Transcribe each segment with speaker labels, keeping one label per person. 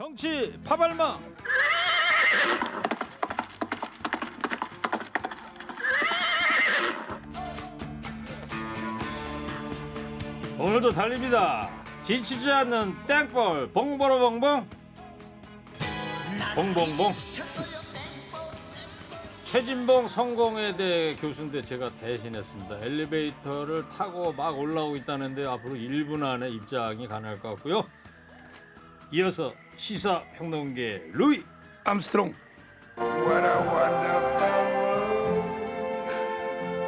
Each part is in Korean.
Speaker 1: 정치 파발마. 오늘도 달립니다. 지치지 않는 땡벌 봉보로봉봉 봉봉봉. 최진봉 성공회대 교수인데 제가 대신했습니다. 엘리베이터를 타고 막 올라오고 있다는데 앞으로 1분 안에 입장이 가능할 것 같고요. 이어서 시사평론계 루이 암스트롱.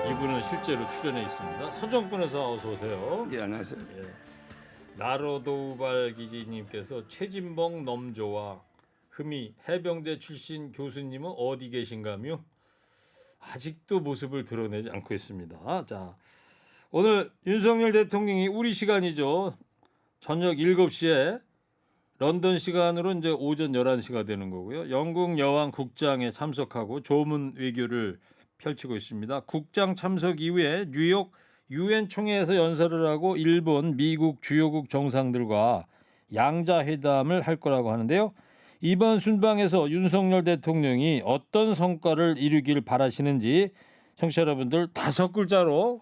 Speaker 1: 이분은 실제로 출연해 있습니다. 서정권 의사 어서 오세요.
Speaker 2: 예, 안녕하세요.
Speaker 1: 예. 나로도우발 기지님께서 최진봉 넘조와 흠이 해병대 출신 교수님은 어디 계신가며 아직도 모습을 드러내지 않고 있습니다. 자, 오늘 윤석열 대통령이 우리 시간이죠. 저녁 7시에 런던 시간으로 이제 오전 11시가 되는 거고요. 영국 여왕 국장에 참석하고 조문 외교를 펼치고 있습니다. 국장 참석 이후에 뉴욕 유엔 총회에서 연설을 하고 일본, 미국 주요국 정상들과 양자회담을 할 거라고 하는데요. 이번 순방에서 윤석열 대통령이 어떤 성과를 이루길 바라시는지 청취자 여러분들 5글자로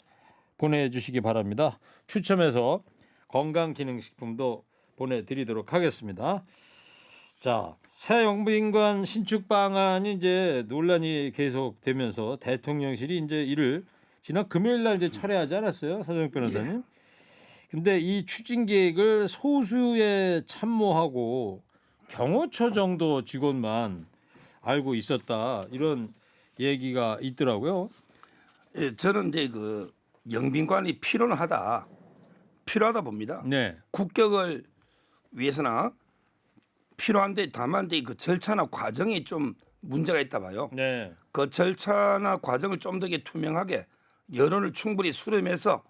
Speaker 1: 보내주시기 바랍니다. 추첨해서 건강기능식품도 보내드리도록 하겠습니다. 자, 새 영빈관 신축 방안이 이제 논란이 계속되면서 대통령실이 이제 이를 지난 금요일 날 이제 철회하지 않았어요, 서정욱 변호사님? 근데 이 추진 계획을 소수의 참모하고 경호처 정도 직원만 알고 있었다 이런 얘기가 있더라고요.
Speaker 2: 예, 저는 이제 그 영빈관이 필요하다 봅니다.
Speaker 1: 네.
Speaker 2: 국격을 위해서나 필요한데 다만 이제 그 절차나 과정이 좀 문제가 있다 봐요.
Speaker 1: 네.
Speaker 2: 그 절차나 과정을 좀 더 투명하게 여론을 충분히 수렴해서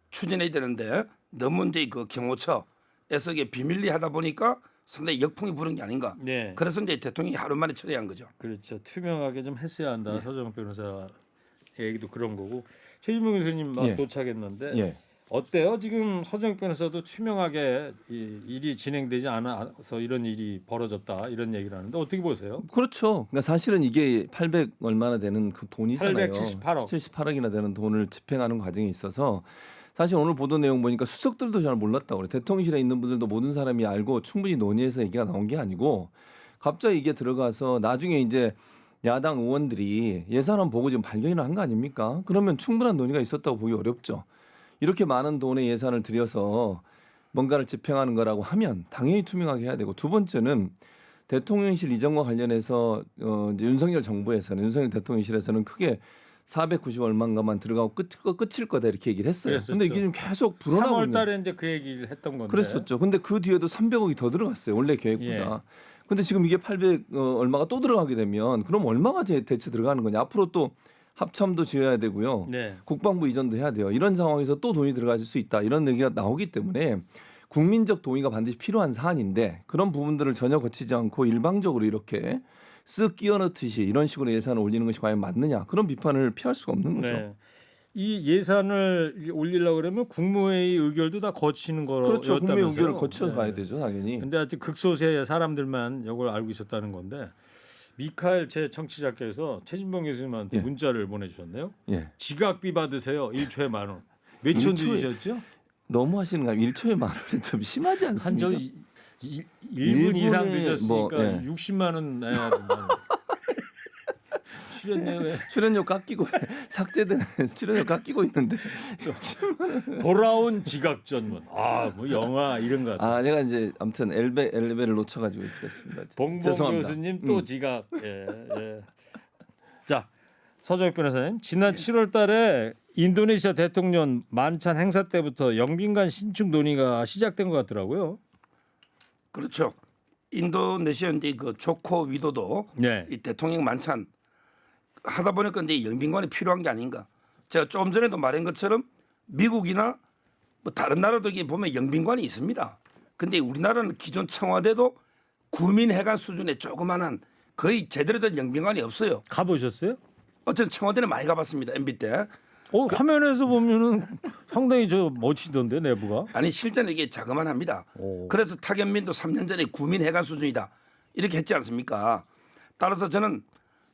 Speaker 2: 추진해야 되는데 너무 이제 그 경호처에서 이게 비밀리하다 보니까 상당히 역풍이 부는 게 아닌가.
Speaker 1: 네.
Speaker 2: 그래서 이제 대통령이 하루 만에 처리한 거죠.
Speaker 1: 그렇죠. 투명하게 좀 했어야 한다. 서정욱 변호사 얘기도 그런 거고. 최진봉 교수님 막
Speaker 3: 예.
Speaker 1: 도착했는데
Speaker 3: 예.
Speaker 1: 어때요? 지금 서정욱 변호사도 투명하게 이 일이 진행되지 않아서 이런 일이 벌어졌다 이런 얘기를 하는데 어떻게 보세요?
Speaker 3: 그렇죠. 그러니까 사실은 이게 800 얼마나 되는 그 돈이잖아요.
Speaker 1: 878억.
Speaker 3: 78억이나 되는 돈을 집행하는 과정에 있어서 사실 오늘 보도 내용 보니까 수석들도 잘 몰랐다고 그래. 대통령실에 있는 분들도 모든 사람이 알고 충분히 논의해서 얘기가 나온 게 아니고 갑자기 이게 들어가서 나중에 이제 야당 의원들이 예산안 보고 지금 발견을 한 거 아닙니까? 그러면 충분한 논의가 있었다고 보기 어렵죠. 이렇게 많은 돈의 예산을 들여서 뭔가를 집행하는 거라고 하면 당연히 투명하게 해야 되고 두 번째는 대통령실 이전과 관련해서 이제 윤석열 정부에서는 윤석열 대통령실에서는 크게 490 얼마인가만 들어가고 끝일 거다 이렇게 얘기를 했어요.
Speaker 1: 그랬었죠.
Speaker 3: 근데 이게 좀 계속 불어나고
Speaker 1: 3월
Speaker 3: 있는.
Speaker 1: 달에 이제 그 얘기를 했던 건데.
Speaker 3: 그랬었죠. 근데 그 뒤에도 300억이 더 들어갔어요. 원래 계획보다.
Speaker 1: 예.
Speaker 3: 근데 지금 이게 800 얼마가 또 들어가게 되면 그럼 얼마가 대체 들어가는 거냐. 앞으로 또 합참도 지어야 되고요.
Speaker 1: 네.
Speaker 3: 국방부 이전도 해야 돼요. 이런 상황에서 또 돈이 들어갈 수 있다. 이런 얘기가 나오기 때문에 국민적 동의가 반드시 필요한 사안인데 그런 부분들을 전혀 거치지 않고 일방적으로 이렇게 쓱 끼워 넣듯이 이런 식으로 예산을 올리는 것이 과연 맞느냐. 그런 비판을 피할 수가 없는 거죠.
Speaker 1: 네. 이 예산을 올리려고 그러면 국무회의 의결도 다 거치는
Speaker 3: 그렇죠. 국회
Speaker 1: 거였다면서요.
Speaker 3: 의결을 거쳐 가야 되죠. 당연히.
Speaker 1: 근데 아직 극소수의 사람들만 이걸 알고 있었다는 건데 미카엘 제 청취자께서 최진봉 교수님한테
Speaker 3: 예.
Speaker 1: 문자를 보내주셨네요.
Speaker 3: 예.
Speaker 1: 지각비 받으세요. 1초에 10,000원. 몇천
Speaker 3: 1초에
Speaker 1: 주셨죠?
Speaker 3: 너무 하시는 거 아니에요? 1초에 만 원은 좀 심하지 않습니까?
Speaker 1: 한 1분 이상
Speaker 3: 일분에
Speaker 1: 늦었으니까
Speaker 3: 뭐, 예.
Speaker 1: 60만 원 내야 된다. 출연료에
Speaker 3: 출연료 깎이고 삭제된 출연료 깎이고 있는데
Speaker 1: 돌아온 지각 전문. 아, 뭐 영화 이런 거 같아요.
Speaker 3: 제가 이제 아무튼 엘베를 놓쳐가지고 이렇게 됐습니다.
Speaker 1: 봉봉
Speaker 3: 죄송합니다.
Speaker 1: 교수님 또 지각. 예, 예. 자, 서정욱 변호사님 지난 7월달에 인도네시아 대통령 만찬 행사 때부터 영빈관 신축 논의가 시작된 것 같더라고요.
Speaker 2: 그렇죠. 인도네시아 이제 그 조코 위도도
Speaker 1: 네.
Speaker 2: 이 대통령 만찬 하다 보니까 이제 영빈관이 필요한 게 아닌가. 제가 조금 전에도 말한 것처럼 미국이나 뭐 다른 나라도 이게 보면 영빈관이 있습니다. 근데 우리나라는 기존 청와대도 구민회관 수준의 조그만한 거의 제대로 된 영빈관이 없어요.
Speaker 1: 가보셨어요?
Speaker 2: 어쨌든 청와대는 많이 가봤습니다. MB 때.
Speaker 1: 화면에서 보면은 상당히 저 멋지던데 내부가.
Speaker 2: 아니 실제는 이게 자그만합니다.
Speaker 1: 오.
Speaker 2: 그래서 타견민도 3년 전에 구민 해관 수준이다 이렇게 했지 않습니까? 따라서 저는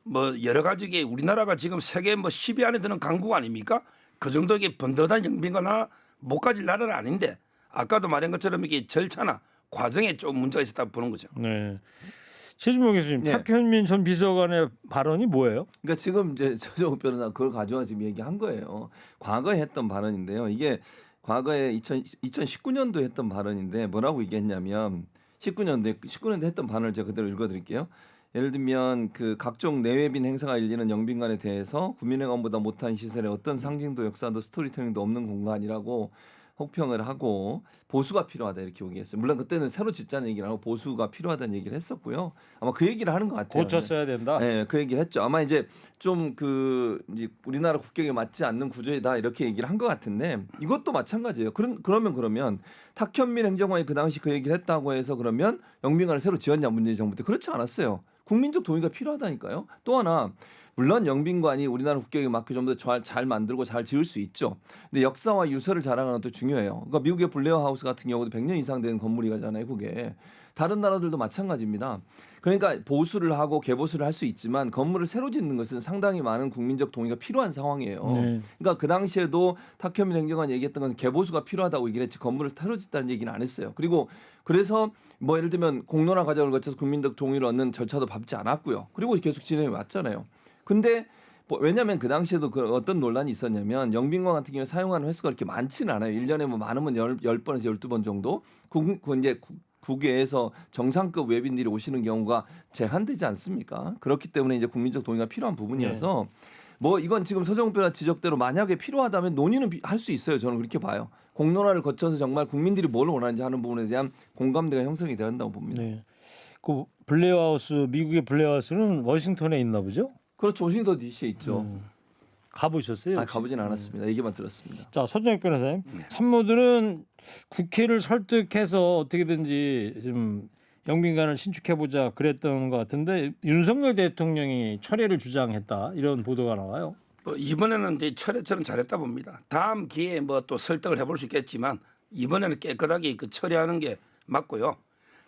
Speaker 2: 뭐 여러 가지 게 우리나라가 지금 세계 뭐 10위 안에 드는 강국 아닙니까? 그 정도 이게 번듯한 영빈관 하나 못 가질 나라는 아닌데 아까도 말한 것처럼 이게 절차나 과정에 좀 문제가 있었다고 보는 거죠.
Speaker 1: 네. 최진봉 교수님,
Speaker 3: 네.
Speaker 1: 탁현민 전 비서관의 발언이 뭐예요?
Speaker 3: 그러니까 지금 이제 조정욱 변호사 그걸 가져와 지금 얘기한 거예요. 과거에 했던 발언인데요. 이게 과거에 2019년도에 했던 발언인데 뭐라고 얘기했냐면 19년도에 했던 발언을 제가 그대로 읽어드릴게요. 예를 들면 그 각종 내외빈 행사가 열리는 영빈관에 대해서 구민회관보다 못한 시설에 어떤 상징도 역사도 스토리텔링도 없는 공간이라고 혹평을 하고 보수가 필요하다 이렇게 얘기했어요. 물론 그때는 새로 짓자는 얘기를 하고 보수가 필요하다는 얘기를 했었고요. 아마 그 얘기를 하는 것 같아요.
Speaker 1: 고쳤어야 된다.
Speaker 3: 네, 그 얘기를 했죠. 아마 이제 좀 그 이제 우리나라 국격에 맞지 않는 구조이다 이렇게 얘기를 한 것 같은데 이것도 마찬가지예요. 그러면 탁현민 행정관이 그 당시 그 얘기를 했다고 해서 그러면 영빈관을 새로 지었냐 문재인 정부 때 그렇지 않았어요. 국민적 동의가 필요하다니까요. 또 하나 물론 영빈관이 우리나라 국격에 맞게 좀 더 잘 만들고 잘 지을 수 있죠. 근데 역사와 유서를 자랑하는 것도 중요해요. 그러니까 미국의 블레어 하우스 같은 경우도 100년 이상 된 건물이잖아요. 그게 다른 나라들도 마찬가지입니다. 그러니까 보수를 하고 개보수를 할 수 있지만 건물을 새로 짓는 것은 상당히 많은 국민적 동의가 필요한 상황이에요.
Speaker 1: 네.
Speaker 3: 그러니까 그 당시에도 탁현민 행정관이 얘기했던 것은 개보수가 필요하다고 얘기를 했지 건물을 새로 짓다는 얘기는 안 했어요. 그리고 그래서 뭐 예를 들면 공론화 과정을 거쳐서 국민적 동의를 얻는 절차도 밟지 않았고요. 그리고 계속 진행해 왔잖아요. 근데 왜냐하면 그 당시에도 그 어떤 논란이 있었냐면 영빈관 같은 경우에 사용하는 횟수가 그렇게 많지는 않아요. 1년에 뭐 많으면 10번에서 12번 정도. 이제 국외에서 정상급 외빈들이 오시는 경우가 제한되지 않습니까? 그렇기 때문에 이제 국민적 동의가 필요한 부분이어서 뭐 이건 지금 서정욱 변호사 지적대로 만약에 필요하다면 논의는 할 수 있어요. 저는 그렇게 봐요. 공론화를 거쳐서 정말 국민들이 뭘 원하는지 하는 부분에 대한 공감대가 형성이 되어야 한다고 봅니다.
Speaker 1: 네. 그 블레어 하우스, 미국의 블레어 하우스는 워싱턴에 있나 보죠?
Speaker 3: 그렇죠. 워싱턴 DC에 있죠.
Speaker 1: 가보셨어요? 혹시?
Speaker 3: 가보진 않았습니다. 얘기만 들었습니다.
Speaker 1: 자, 서정혁 변호사님, 참모들은 국회를 설득해서 어떻게든지 좀 영빈관을 신축해보자 그랬던 것 같은데 윤석열 대통령이 철회를 주장했다 이런 보도가 나와요.
Speaker 2: 뭐 이번에는 이제 철회처럼 잘했다 봅니다. 다음 기회에 뭐 또 설득을 해볼 수 있겠지만 이번에는 깨끗하게 그 처리하는 게 맞고요.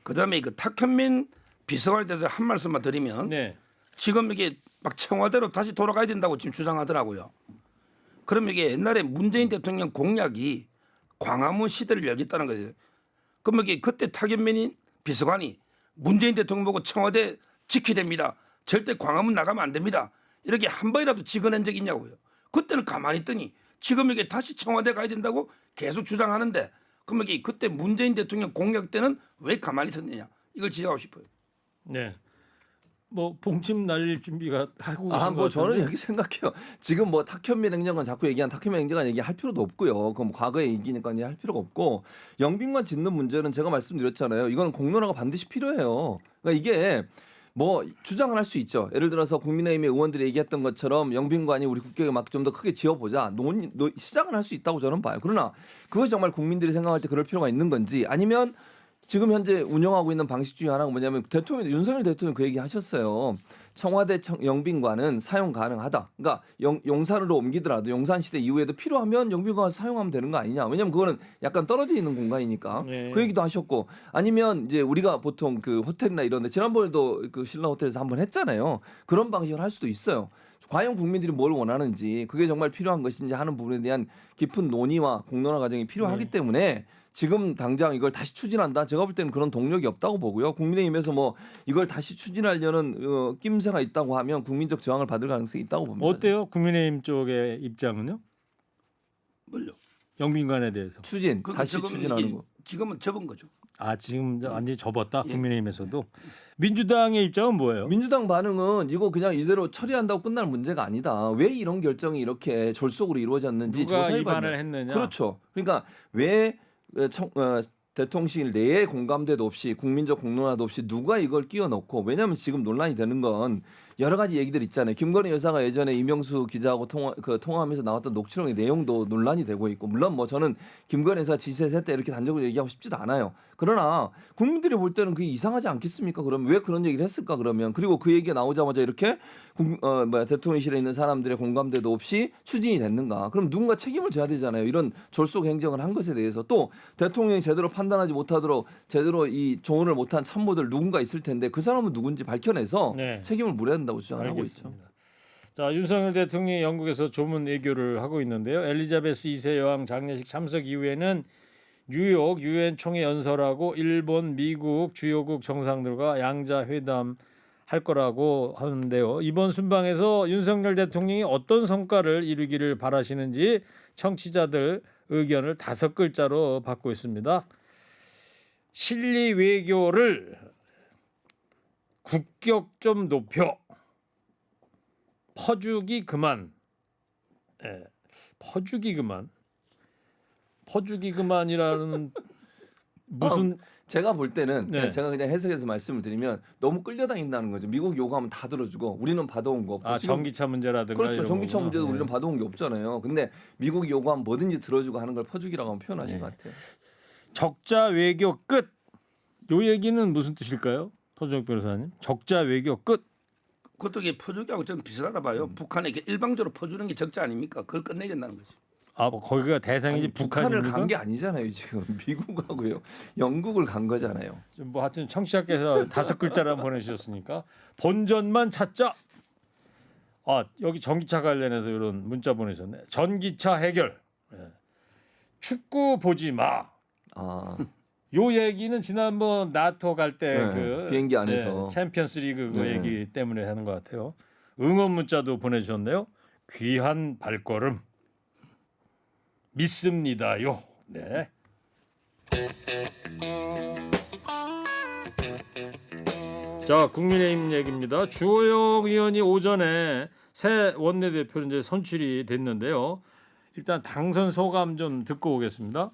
Speaker 2: 그다음에 그 탁현민 비서관에 대해서 한 말씀만 드리면
Speaker 1: 네.
Speaker 2: 지금 이게 막 청와대로 다시 돌아가야 된다고 지금 주장하더라고요. 그럼 이게 옛날에 문재인 대통령 공약이 광화문 시대를 열겠다는 거죠. 그럼 이게 그때 탁현민 비서관이 문재인 대통령 보고 청와대 지켜야 됩니다. 절대 광화문 나가면 안 됩니다. 이렇게 한 번이라도 직언한 적이 있냐고요. 그때는 가만히 있더니 지금 이게 다시 청와대 가야 된다고 계속 주장하는데 그럼 이게 그때 문재인 대통령 공약 때는 왜 가만히 있었느냐 이걸 지적하고 싶어요.
Speaker 1: 네. 뭐 봉침 날릴 준비가 하고 계신
Speaker 3: 뭐
Speaker 1: 것
Speaker 3: 저는
Speaker 1: 같은데.
Speaker 3: 이렇게 생각해요. 지금 뭐 탁현민 행정관 자꾸 얘기한 탁현민 행정관 얘기할 필요도 없고요. 그럼 과거의 얘기니까 할 필요가 없고 영빈관 짓는 문제는 제가 말씀드렸잖아요. 이거는 공론화가 반드시 필요해요. 그러니까 이게 뭐 주장을 할 수 있죠. 예를 들어서 국민의힘의 의원들이 얘기했던 것처럼 영빈관이 우리 국격에 맞게 좀 더 크게 지어보자. 시작은 할 수 있다고 저는 봐요. 그러나 그것이 정말 국민들이 생각할 때 그럴 필요가 있는 건지 아니면 지금 현재 운영하고 있는 방식 중에 하나가 뭐냐면 윤석열 대통령 그 얘기 하셨어요. 청와대 영빈관은 사용 가능하다. 그러니까 용산으로 옮기더라도 용산 시대 이후에도 필요하면 영빈관을 사용하면 되는 거 아니냐. 왜냐하면 그거는 약간 떨어져 있는 공간이니까.
Speaker 1: 네.
Speaker 3: 그 얘기도 하셨고 아니면 이제 우리가 보통 그 호텔이나 이런 데 지난번에도 그 신라 호텔에서 한번 했잖아요. 그런 방식을 할 수도 있어요. 과연 국민들이 뭘 원하는지 그게 정말 필요한 것인지 하는 부분에 대한 깊은 논의와 공론화 과정이 필요하기 때문에 지금 당장 이걸 다시 추진한다. 제가 볼 때는 그런 동력이 없다고 보고요. 국민의힘에서 뭐 이걸 다시 추진하려는 낌새가 있다고 하면 국민적 저항을 받을 가능성이 있다고 봅니다.
Speaker 1: 어때요? 국민의힘 쪽의 입장은요?
Speaker 2: 뭘요?
Speaker 1: 영빈관에 대해서.
Speaker 3: 추진
Speaker 2: 그러니까
Speaker 3: 다시
Speaker 2: 지금
Speaker 3: 추진하는
Speaker 2: 이게
Speaker 3: 거.
Speaker 2: 지금은 접은 거죠.
Speaker 1: 아, 지금 완전히 접었다.
Speaker 2: 예.
Speaker 1: 국민의힘에서도. 민주당의 입장은 뭐예요?
Speaker 3: 민주당 반응은 이거 그냥 이대로 처리한다고 끝날 문제가 아니다. 왜 이런 결정이 이렇게 졸속으로 이루어졌는지
Speaker 1: 누가
Speaker 3: 조사해봐야
Speaker 1: 위반을
Speaker 3: 돼요.
Speaker 1: 했느냐?
Speaker 3: 그렇죠. 그러니까 왜 대통령실 내에 공감대도 없이 국민적 공론화도 없이 누가 이걸 끼워 넣고 왜냐하면 지금 논란이 되는 건 여러 가지 얘기들 있잖아요. 김건희 여사가 예전에 이명수 기자하고 통화하면서 나왔던 녹취록의 내용도 논란이 되고 있고 물론 뭐 저는 김건희 여사 지시했다 이렇게 단적으로 얘기하고 싶지도 않아요. 그러나 국민들이 볼 때는 그게 이상하지 않겠습니까? 그럼 왜 그런 얘기를 했을까 그러면 그리고 그 얘기가 나오자마자 이렇게 대통령실에 있는 사람들의 공감대도 없이 추진이 됐는가? 그럼 누군가 책임을 져야 되잖아요. 이런 졸속 행정을 한 것에 대해서 또 대통령이 제대로 판단하지 못하도록 제대로 이 조언을 못한 참모들 누군가 있을 텐데 그 사람은 누군지 밝혀내서
Speaker 1: 네.
Speaker 3: 책임을 물어야 된다고 주장하고 있죠.
Speaker 1: 알겠습니다. 자, 윤석열 대통령이 영국에서 조문 외교를 하고 있는데요. 엘리자베스 2세 여왕 장례식 참석 이후에는 뉴욕 유엔 총회 연설하고 일본, 미국 주요국 정상들과 양자 회담 할 거라고 하는데요. 이번 순방에서 윤석열 대통령이 어떤 성과를 이루기를 바라시는지 청취자들 의견을 5글자로 받고 있습니다. 실리 외교를 국격 좀 높여 퍼주기 그만. 예, 퍼주기 그만이라는 무슨
Speaker 3: 제가 볼 때는
Speaker 1: 네.
Speaker 3: 제가 그냥 해석해서 말씀을 드리면 너무 끌려다닌다는 거죠. 미국 요구하면 다 들어주고 우리는 받아온 거 없고. 지금
Speaker 1: 전기차 문제라든가
Speaker 3: 그렇죠.
Speaker 1: 이런
Speaker 3: 전기차
Speaker 1: 거구나.
Speaker 3: 문제도
Speaker 1: 네.
Speaker 3: 우리는 받아온 게 없잖아요. 근데 미국이 요구하면 뭐든지 들어주고 하는 걸 퍼주기라고 하면 표현하신
Speaker 1: 네.
Speaker 3: 것 같아요.
Speaker 1: 적자 외교 끝. 요 얘기는 무슨 뜻일까요? 서정욱 변호사님. 적자 외교 끝.
Speaker 2: 그것도 이게 퍼주기하고 좀 비슷하다 봐요. 북한에게 일방적으로 퍼주는 게 적자 아닙니까? 그걸 끝내겠다는 거죠.
Speaker 1: 뭐 거기가 대상이지
Speaker 3: 북한을
Speaker 1: 북한입니까?
Speaker 3: 간 게 아니잖아요. 지금 미국하고요. 영국을 간 거잖아요.
Speaker 1: 뭐 하여튼 청취자께서 5글자를 한번 보내주셨으니까 본전만 찾자. 여기 전기차 관련해서 이런 문자 보내셨네. 전기차 해결. 축구 보지 마. 요 얘기는 지난번 나토 갈 때
Speaker 3: 네, 비행기 안에서.
Speaker 1: 챔피언스리그 그
Speaker 3: 네.
Speaker 1: 얘기 때문에 하는 것 같아요. 응원 문자도 보내주셨네요. 귀한 발걸음 믿습니다요. 네. 자, 국민의힘 얘기입니다. 주호영 의원이 오전에 새 원내대표로 이제 선출이 됐는데요. 일단 당선 소감 좀 듣고 오겠습니다.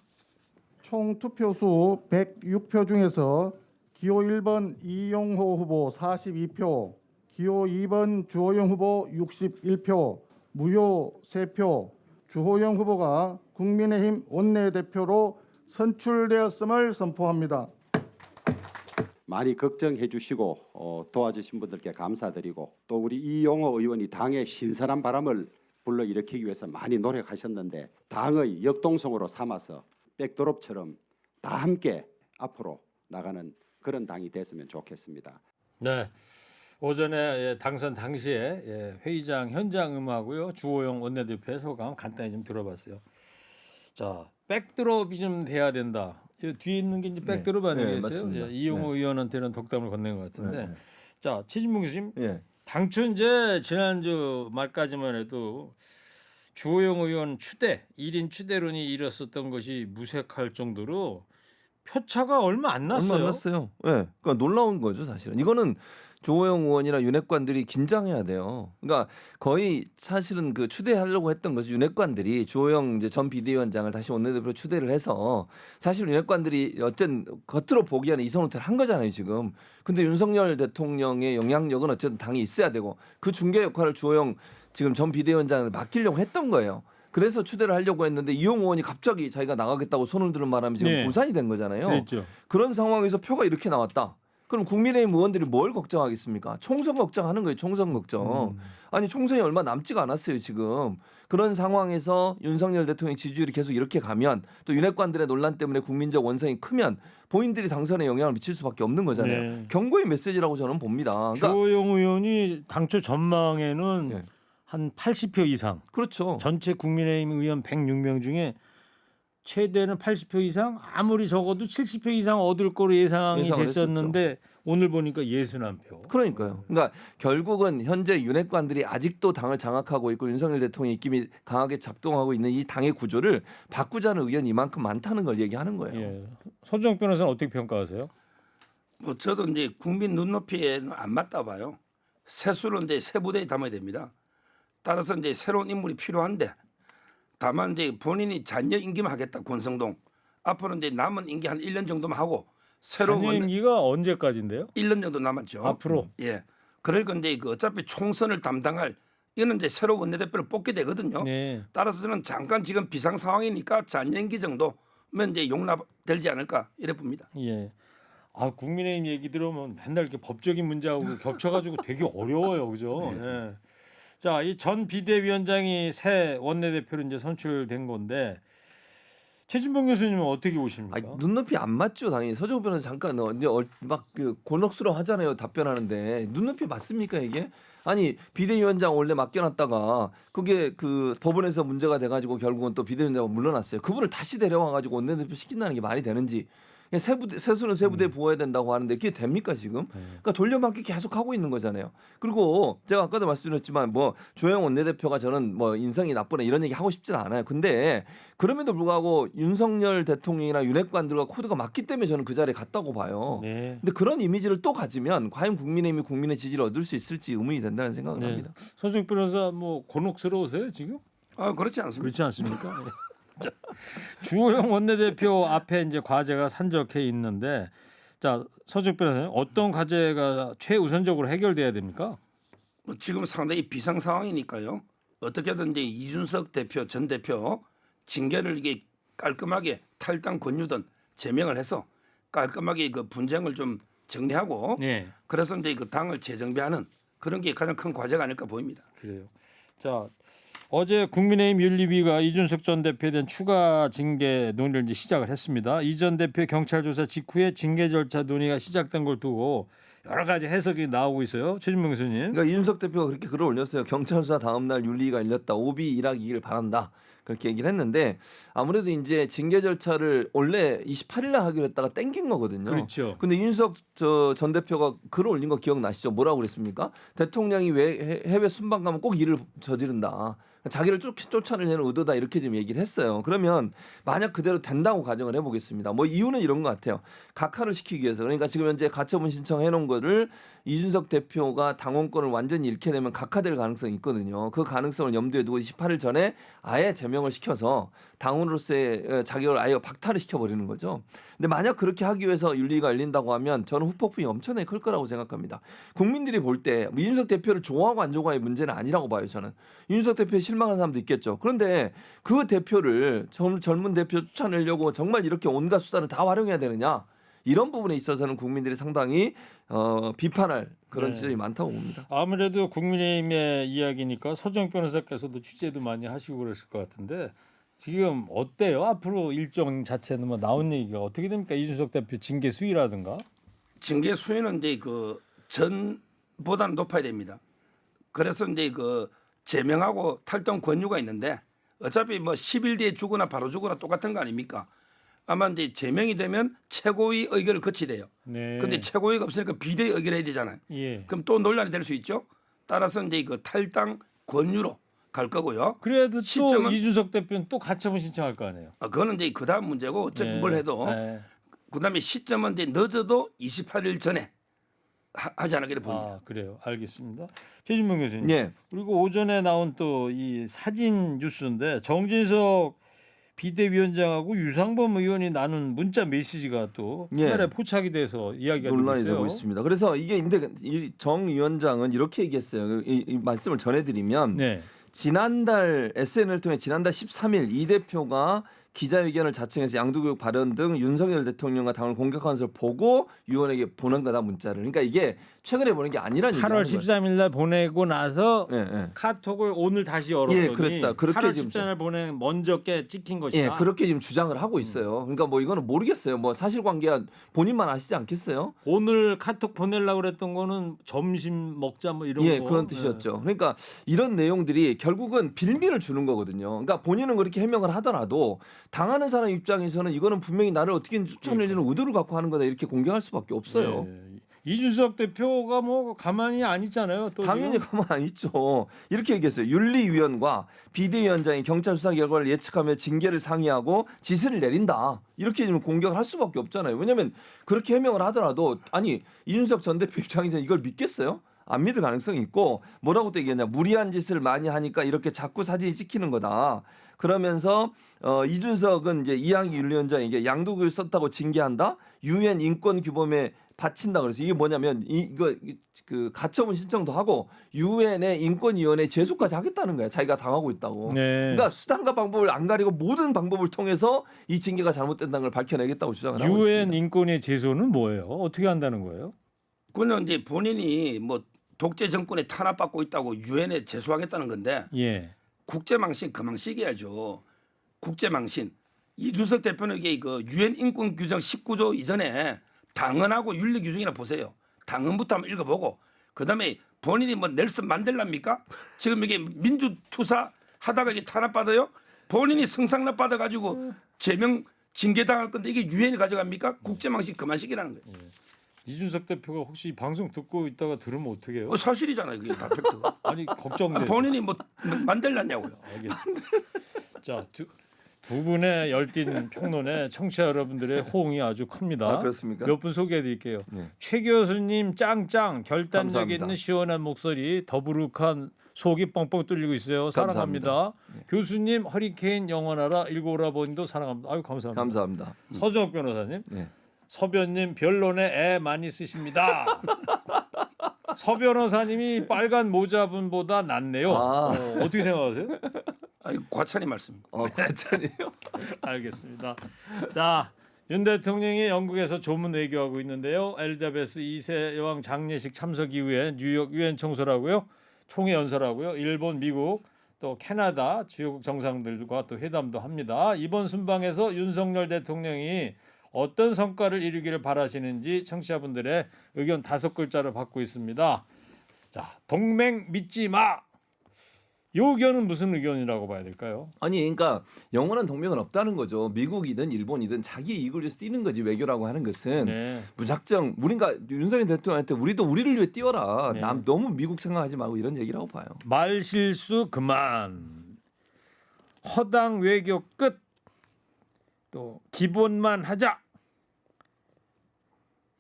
Speaker 4: 총 투표수 106표 중에서 기호 1번 이용호 후보 42표, 기호 2번 주호영 후보 61표, 무효 3표, 주호영 후보가 국민의힘 원내대표로 선출되었음을 선포합니다.
Speaker 5: 많이 걱정해 주시고 도와주신 분들께 감사드리고 또 우리 이용호 의원이 당의 신선한 바람을 불러일으키기 위해서 많이 노력하셨는데 당의 역동성으로 삼아서 백드롭처럼 다 함께 앞으로 나가는 그런 당이 됐으면 좋겠습니다.
Speaker 1: 네. 오전에 당선 당시에 회의장 현장 음하고요. 주호영 원내대표의 소감 간단히 좀 들어봤어요. 자, 백드롭이 좀 돼야 된다. 이 뒤에 있는 게 이제 백드롭 아니겠어요?
Speaker 3: 맞습니다.
Speaker 1: 이용호 의원한테는 덕담을 건넨 것 같은데. 자, 최진봉 교수님.
Speaker 3: 예.
Speaker 1: 당초 이제 지난주 말까지만 해도 주호영 의원 추대, 1인 추대론이 일었었던 것이 무색할 정도로 표차가 얼마 안 났어요.
Speaker 3: 얼마 안 났어요. 예. 그러니까 놀라운 거죠, 사실은. 이거는 주호영 의원이나 윤핵관들이 긴장해야 돼요. 그러니까 거의 사실은 그 추대하려고 했던 것이 윤핵관들이 주호영 이제 전 비대위원장을 다시 원내대표로 추대를 해서 사실 윤핵관들이 어쨌든 겉으로 보기에는 이선호태를 한 거잖아요, 지금. 근데 윤석열 대통령의 영향력은 어쨌든 당이 있어야 되고 그 중개 역할을 주호영 지금 전 비대위원장을 맡기려고 했던 거예요. 그래서 추대를 하려고 했는데 이용호 의원이 갑자기 자기가 나가겠다고 손을 드는 바람에 지금
Speaker 1: 네.
Speaker 3: 부산이 된 거잖아요.
Speaker 1: 그렇죠.
Speaker 3: 그런 상황에서 표가 이렇게 나왔다. 그럼 국민의힘 의원들이 뭘 걱정하겠습니까? 총선 걱정하는 거예요. 총선 걱정. 아니 총선이 얼마 남지가 않았어요. 지금. 그런 상황에서 윤석열 대통령 지지율이 계속 이렇게 가면 또 윤핵관들의 논란 때문에 국민적 원성이 크면 본인들이 당선에 영향을 미칠 수밖에 없는 거잖아요.
Speaker 1: 네.
Speaker 3: 경고의 메시지라고 저는 봅니다. 그러니까
Speaker 1: 주호영 의원이 당초 전망에는
Speaker 3: 네.
Speaker 1: 한 80표 이상,
Speaker 3: 그렇죠.
Speaker 1: 전체 국민의힘 의원 106명 중에 최대는 80표 이상, 아무리 적어도 70표 이상 얻을 거로 예상이
Speaker 3: 예상을
Speaker 1: 됐었는데 오늘 보니까 61표.
Speaker 3: 그러니까요. 그러니까 결국은 현재 윤핵관들이 아직도 당을 장악하고 있고 윤석열 대통령 입김이 강하게 작동하고 있는 이 당의 구조를 바꾸자는 의견이 이만큼 많다는 걸 얘기하는 거예요.
Speaker 1: 예. 서정욱 변호사는 어떻게 평가하세요?
Speaker 2: 뭐 저도 이제 국민 눈높이에는 안 맞다 봐요. 세수를 이제 새 부대에 담아야 됩니다. 따라서 이제 새로운 인물이 필요한데 다만 이제 본인이 잔여 임기하겠다 권성동 앞으로 이제 남은 임기 한 1년 정도만 하고 새로운
Speaker 1: 잔여 임기가 언제까지인데요?
Speaker 2: 1년 정도 남았죠.
Speaker 1: 앞으로.
Speaker 2: 예. 그러니까 이제 그 어차피 총선을 담당할 이는 이제 새로운 원내대표를 뽑게 되거든요.
Speaker 1: 네.
Speaker 2: 따라서 저는 잠깐 지금 비상 상황이니까 잔여 임기 정도면 이제 용납되지 않을까 이래 봅니다.
Speaker 1: 예. 아 국민의힘 얘기 들으면 맨날 이렇게 법적인 문제하고 겹쳐가지고 되게 어려워요, 그죠? 예. 자, 이 전 비대위원장이 새 원내대표로 이제 선출된 건데 최진봉 교수님은 어떻게 보십니까?
Speaker 3: 아니, 눈높이 안 맞죠, 당연히. 서정훈 변호사 잠깐 이제 막그 곤혹스러워 하잖아요, 답변하는데. 눈높이 맞습니까 이게? 아니 비대위원장 원래 맡겨놨다가 그게 그 법원에서 문제가 돼가지고 결국은 또 비대위원장으로 물러났어요. 그분을 다시 데려와가지고 원내대표 시킨다는 게 말이 되는지. 세수는 세부대에 부어야 된다고 하는데 그게 됩니까 지금? 그러니까 돌려막기 계속 하고 있는 거잖아요. 그리고 제가 아까도 말씀드렸지만 뭐 주호영 원내대표가 저는 뭐 인성이 나쁘네 이런 얘기 하고 싶지는 않아요. 근데 그럼에도 불구하고 윤석열 대통령이나 윤핵관들과 코드가 맞기 때문에 저는 그 자리에 갔다고 봐요.
Speaker 1: 네.
Speaker 3: 근데 그런 이미지를 또 가지면 과연 국민의힘이 국민의 지지를 얻을 수 있을지 의문이 된다는 생각을
Speaker 1: 네.
Speaker 3: 합니다.
Speaker 1: 서정 변호사 뭐 곤혹스러우세요 지금?
Speaker 2: 아 그렇지 않습니다.
Speaker 1: 그렇지 않습니까? 예. 자, 주호영 원내대표 앞에 이제 과제가 산적해 있는데, 자 서정 변호사님 어떤 과제가 최우선적으로 해결돼야 됩니까?
Speaker 2: 뭐 지금 상당히 비상 상황이니까요. 어떻게든 이제 이준석 대표 전 대표 징계를 이게 깔끔하게 탈당 권유든 제명을 해서 깔끔하게 그 분쟁을 좀 정리하고
Speaker 1: 네,
Speaker 2: 그래서 이제 그 당을 재정비하는 그런 게 가장 큰 과제가 아닐까 보입니다.
Speaker 1: 그래요. 자 어제 국민의힘 윤리위가 이준석 전 대표에 대한 추가 징계 논의를 이제 시작을 했습니다. 이 전 대표의 경찰 조사 직후에 징계 절차 논의가 시작된 걸 두고 여러 가지 해석이 나오고 있어요. 최진봉 교수님.
Speaker 3: 그러니까 이준석 대표가 그렇게 글을 올렸어요. 경찰 수사 다음 날 윤리가 열렸다. 오비 일하기를 바란다. 그렇게 얘기를 했는데 아무래도 이제 징계 절차를 원래 28일 날 하기로 했다가 땡긴 거거든요.
Speaker 1: 그렇죠.
Speaker 3: 근데 이준석 전 대표가 글을 올린 거 기억나시죠? 뭐라고 그랬습니까? 대통령이 왜 해외 순방 가면 꼭 일을 저지른다. 자기를 쫓아내는 의도다 이렇게 지금 얘기를 했어요. 그러면 만약 그대로 된다고 가정을 해보겠습니다. 뭐 이유는 이런 것 같아요. 각하를 시키기 위해서. 그러니까 지금 현재 가처분 신청해 놓은 거를 이준석 대표가 당원권을 완전히 잃게 되면 각하될 가능성이 있거든요. 그 가능성을 염두에 두고 28일 전에 아예 제명을 시켜서 당원으로서의 자격을 아예 박탈을 시켜버리는 거죠. 근데 만약 그렇게 하기 위해서 윤리가 열린다고 하면 저는 후폭풍이 엄청나게 클 거라고 생각합니다. 국민들이 볼 때 이준석 대표를 좋아하고 안 좋아하는 문제는 아니라고 봐요. 저는. 이준석 대표에 실망하는 사람도 있겠죠. 그런데 그 대표를 젊은 대표 쫓아내려고 정말 이렇게 온갖 수단을 다 활용해야 되느냐. 이런 부분에 있어서는 국민들이 상당히 비판할 그런
Speaker 1: 네.
Speaker 3: 지점이 많다고 봅니다.
Speaker 1: 아무래도 국민의힘의 이야기니까 서정 변호사께서도 취재도 많이 하시고 그랬을 것 같은데 지금 어때요? 앞으로 일정 자체는 뭐 나온 얘기가 어떻게 됩니까? 이준석 대표 징계 수위라든가.
Speaker 2: 징계 수위는 이제 그 전보다는 높아야 됩니다. 그래서 이제 그 제명하고 탈당 권유가 있는데 어차피 뭐 10일 뒤에 주거나 바로 주거나 똑같은 거 아닙니까? 아마 이제 제명이 되면 최고위 의결을 거치야 돼요.
Speaker 1: 네.
Speaker 2: 근데 최고위가 없으니까 비대위 의결해야 되잖아요.
Speaker 1: 예.
Speaker 2: 그럼 또 논란이 될 수 있죠. 따라서 이제 그 탈당 권유로 갈 거고요.
Speaker 1: 그래도 또
Speaker 2: 시점은-
Speaker 1: 이준석 대표는 또 가처분 신청할 거 아니에요.
Speaker 2: 그거는 이제 그 다음 문제고 어차피
Speaker 1: 네.
Speaker 2: 뭘 해도
Speaker 1: 네.
Speaker 2: 그다음에 시점은 이제 늦어도 28일 전에 하지 않기를 봅니다.
Speaker 1: 아 그래요. 알겠습니다. 최진봉 교수님.
Speaker 3: 예.
Speaker 1: 그리고 오전에 나온 또 이 사진 뉴스인데 정진석 비대위원장하고 유상범 의원이 나눈 문자 메시지가 또
Speaker 3: 예.
Speaker 1: 카메라에 포착이 돼서 이야기가 되고
Speaker 3: 논란이
Speaker 1: 있어요.
Speaker 3: 되고 있습니다. 그래서 이게 근데 정 위원장은 이렇게 얘기했어요. 이 말씀을 전해드리면
Speaker 1: 네.
Speaker 3: 지난달 SNS를 통해 지난달 13일 이 대표가 기자회견을 자청해서 양도교육 발언 등 윤석열 대통령과 당을 공격하는 것을 보고 유언에게 보낸 거다 문자를. 그러니까 이게 최근에 보낸 게 아니라는
Speaker 1: 8월
Speaker 3: 얘기예요.
Speaker 1: 13일 날 보내고 나서
Speaker 3: 예, 예.
Speaker 1: 카톡을 오늘 다시 열었더니
Speaker 3: 예, 그랬다. 그렇게
Speaker 1: 8월
Speaker 3: 지금
Speaker 1: 14일 보낸 먼저 게 찍힌 것이다.
Speaker 3: 예, 그렇게 지금 주장을 하고 있어요. 그러니까 뭐 이거는 모르겠어요. 뭐 사실관계야 본인만 아시지 않겠어요?
Speaker 1: 오늘 카톡 보내려고 그랬던 거는 점심 먹자 뭐 이런
Speaker 3: 예,
Speaker 1: 거.
Speaker 3: 그런 뜻이었죠. 그러니까 이런 내용들이 결국은 빌미를 주는 거거든요. 그러니까 본인은 그렇게 해명을 하더라도 당하는 사람 입장에서는 이거는 분명히 나를 어떻게든 쫓아내려는 의도를 갖고 하는 거다 이렇게 공격할 수밖에 없어요.
Speaker 1: 예. 이준석 대표가 뭐 가만히 안 있잖아요. 또
Speaker 3: 당연히
Speaker 1: 지금.
Speaker 3: 가만 안 있죠. 이렇게 얘기했어요. 윤리위원과 비대위원장이 경찰 수사 결과를 예측하며 징계를 상의하고 지시를 내린다. 이렇게 지금 공격을 할 수밖에 없잖아요. 왜냐하면 그렇게 해명을 하더라도 아니 이준석 전 대표 입장에서 이걸 믿겠어요? 안 믿을 가능성이 있고 뭐라고 또 얘기했냐. 무리한 짓을 많이 하니까 이렇게 자꾸 사진이 찍히는 거다. 그러면서 이준석은 이제 이항희 윤리위원장에게 양도교육 썼다고 징계한다. 유엔 인권규범에 바친다 그래서 이게 뭐냐면 이거 그 가처분 신청도 하고 유엔의 인권위원회 제소까지 하겠다는 거야. 자기가 당하고 있다고.
Speaker 1: 네.
Speaker 3: 그러니까 수단과 방법을 안 가리고 모든 방법을 통해서 이 징계가 잘못된다는 걸 밝혀내겠다고 주장을 하고
Speaker 1: 유엔
Speaker 3: 있습니다.
Speaker 1: 인권위 제소는 뭐예요? 어떻게 한다는 거예요?
Speaker 2: 그는 이제 본인이 뭐 독재 정권에 탄압받고 있다고 유엔에 제소하겠다는 건데
Speaker 1: 예.
Speaker 2: 국제망신 그망시켜야죠. 국제망신. 이준석 대표는 이게 그 유엔 인권 규정 19조 이전에 당헌하고 윤리 규정이나 보세요. 당헌부터 한번 읽어보고 그다음에 본인이 뭐 넬슨 만델라입니까? 지금 이게 민주투사 하다가 이게 탄압받아요? 본인이 성상납 받아가지고 제명 징계당할 건데 이게 유엔이 가져갑니까? 국제망신 그만시키라는 거예요.
Speaker 1: 이준석 대표가 혹시 방송 듣고 있다가 들으면 어떻게 해요?
Speaker 2: 사실이잖아요. 그게 다 팩트가.
Speaker 1: 아니 걱정돼.
Speaker 2: 본인이 뭐 만델라냐고요.
Speaker 1: 알겠습니다. 자, 두 분의 열띤 평론에 청취자 여러분들의 호응이 아주 큽니다.
Speaker 3: 아, 그렇습니까?
Speaker 1: 몇 분 소개해드릴게요.
Speaker 3: 네.
Speaker 1: 최 교수님 짱짱 결단력
Speaker 3: 감사합니다.
Speaker 1: 있는 시원한 목소리 더부룩한 속이 뻥뻥 뚫리고 있어요. 사랑합니다.
Speaker 3: 감사합니다.
Speaker 1: 교수님 허리케인 영원하라 일고라버님도 사랑합니다. 아유 감사합니다.
Speaker 3: 감사합니다.
Speaker 1: 서정욱 변호사님.
Speaker 3: 네.
Speaker 1: 서변님 변론에 애 많이 쓰십니다. 서 변호사님이 빨간 모자분보다 낫네요.
Speaker 3: 아.
Speaker 1: 어떻게 생각하세요?
Speaker 2: 아이 과찬이 말씀입니다.
Speaker 3: 괜찮아요.
Speaker 1: 알겠습니다. 자, 윤 대통령이 영국에서 조문 외교하고 있는데요. 엘리자베스 2세 여왕 장례식 참석 이후에 뉴욕 유엔 청소라고요. 총회 연설하고요. 일본, 미국, 또 캐나다 주요국 정상들과 또 회담도 합니다. 이번 순방에서 윤석열 대통령이 어떤 성과를 이루기를 바라시는지 청취자분들의 의견 5글자로 받고 있습니다. 자, 동맹 믿지 마. 이 의견은 무슨 의견이라고 봐야 될까요?
Speaker 3: 아니 그러니까 영원한 동맹은 없다는 거죠. 미국이든 일본이든 자기 이익을 위해서 뛰는 거지 외교라고 하는 것은
Speaker 1: 네.
Speaker 3: 무작정 우리가 윤석열 대통령한테 우리도 우리를 위해 뛰어라.
Speaker 1: 네.
Speaker 3: 남 너무 미국 생각하지 말고 이런 얘기라고 봐요.
Speaker 1: 말 실수 그만. 허당 외교 끝. 또 기본만 하자.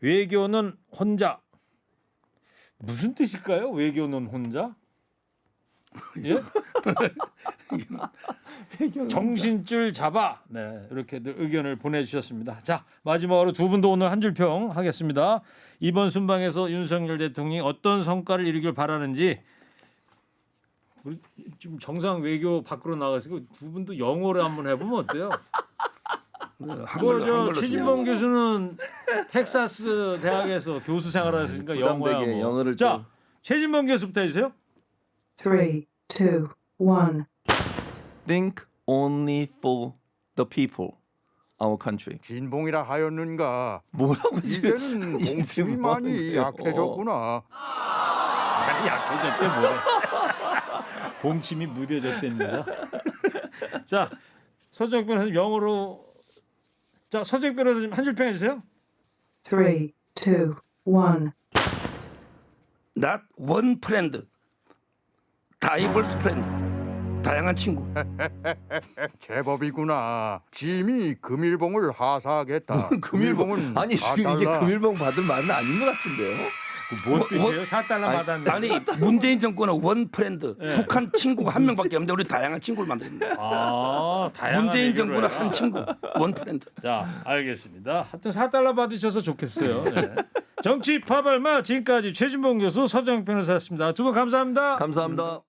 Speaker 1: 외교는 혼자. 무슨 뜻일까요? 외교는 혼자? 예? 정신줄 잡아. 네, 이렇게들 의견을 보내주셨습니다. 자, 마지막으로 두 분도 오늘 한 줄 평 하겠습니다. 이번 순방에서 윤석열 대통령이 어떤 성과를 이루길 바라는지 우리 지금 정상 외교 밖으로 나가서 두 분도 영어로 한번 해보면 어때요?
Speaker 2: 한글로
Speaker 1: 최진봉 교수는 텍사스 대학에서 교수 생활을 했으니까 영어야
Speaker 3: 부담되게
Speaker 1: 뭐.
Speaker 3: 영어를
Speaker 1: 자,
Speaker 3: 좀-
Speaker 1: 최진봉 교수부터 해주세요.
Speaker 6: 3, 2, 1.
Speaker 3: Think only for the people, our country.
Speaker 7: 진봉이라 하였는가?
Speaker 3: 뭐라고 지금
Speaker 7: 이제는
Speaker 3: 이게
Speaker 7: 봉침이
Speaker 3: 뭐 하는
Speaker 7: 많이
Speaker 3: 거예요?
Speaker 7: 약해졌구나.
Speaker 1: 많이 약해졌대 뭐래. 봉침이 무뎌졌답니다. 자, 서정욱 변호사님 영어로. 자, 서정욱 변호사님 한 줄 평 해주세요.
Speaker 6: 3, 2, 1.
Speaker 2: Not one friend, diverse friend. 다양한 친구.
Speaker 7: 제법이구나. 짐이 금일봉을 하사하겠다. 금일봉은
Speaker 3: 아니 지금 이게
Speaker 7: 4달러.
Speaker 3: 금일봉 받을 말은 아닌 것 같은데요.
Speaker 1: 뭔 뜻이에요? 4달러 받았는데.
Speaker 2: 아니 문재인 정권은 원 프렌드. 북한 친구가 한 명밖에 없는데 우리 다양한 친구를 만들었습니다.
Speaker 1: 아, 다양한
Speaker 2: 문재인
Speaker 1: 외교를
Speaker 2: 정권은
Speaker 1: 해라.
Speaker 2: 한 친구, 원 프렌드.
Speaker 1: 자, 알겠습니다. 하여튼 4달러 받으셔서 좋겠어요. 네. 정치 파발마 지금까지 최진봉 교수 서정욱 변호사였습니다. 두 분 감사합니다.
Speaker 3: 감사합니다.